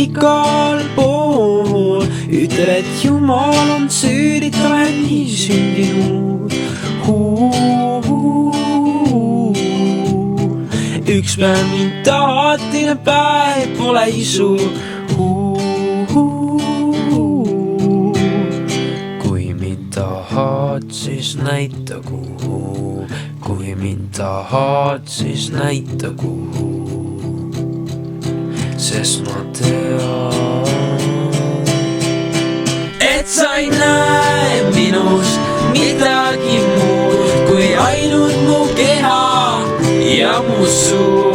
igal pool. Ütleb, et Jumal on süüdi, et olen nii sündinud. Üks päev mind tahad, teine päev pole isu. Kui mind tahad, siis näita kuhu. Kui mind tahad, siis näita kuhu. Sest ma tean, et sa ei näe minust midagi muud kui ainult mu keha ja mu suu.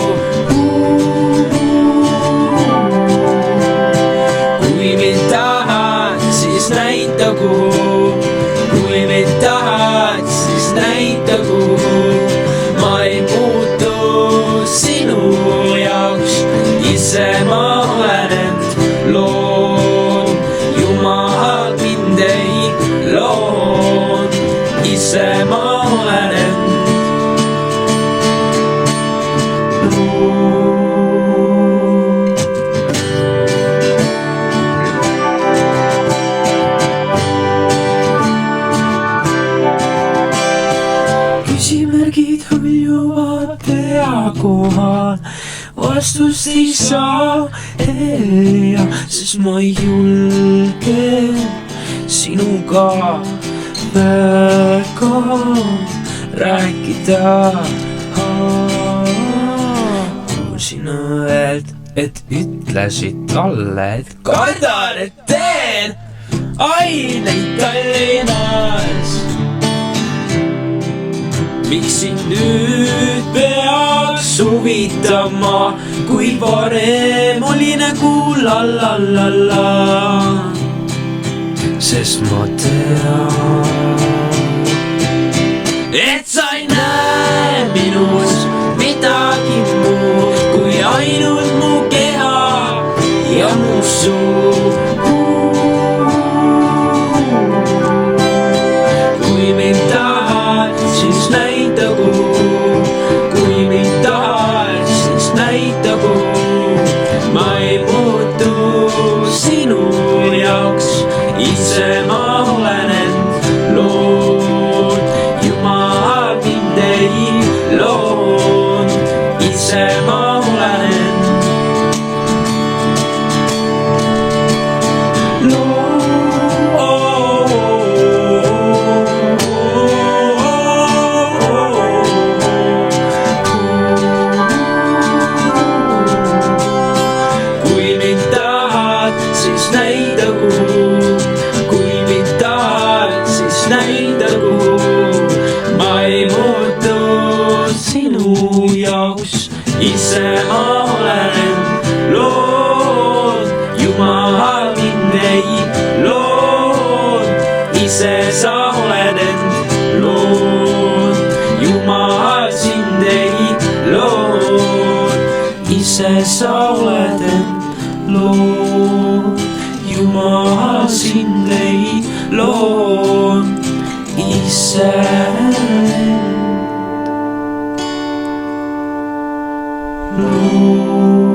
Kui mind tahad, siis näita kuhu. Kui mind tahad, siis näita kuhu. Ma ei muutu sinu jaoks, ise ma olen end loon. Jumal mind ei loon, ise ma olen end loon. Küsimärgid hõljuvad pea kohal, vastust ei saa ja sest ma ei julge sinuga väga rääkida. Kuulsin õelt, et ütlesid talle, et kardan, et teen aineid Tallinnas. Miks sind nüüd peaks huvitama, kui varem oli nagu la-la-la-la. Sest ma tean, et sa ei näe minus midagi muud kui ainult mu keha ja mu suu. Kui mind tahad, siis näita kuhu. Kui mind tahad, siis näita kuhu. Ma ei muutu sinu jaoks, ise ma olen end loon. Jumal mind ei loon, ise ma olen end loon. Kui mind tahad, siis näida kuhu. Kui mind tahad, siis näida kuhu. Ma ei muutu sinu jaoks, ise ma olen end loon. Jumal mind ei loon, ise sa oled end loon. Jumal sind ei loon, ise sa oled end loon. Jumal sind ei loon, ise end loon.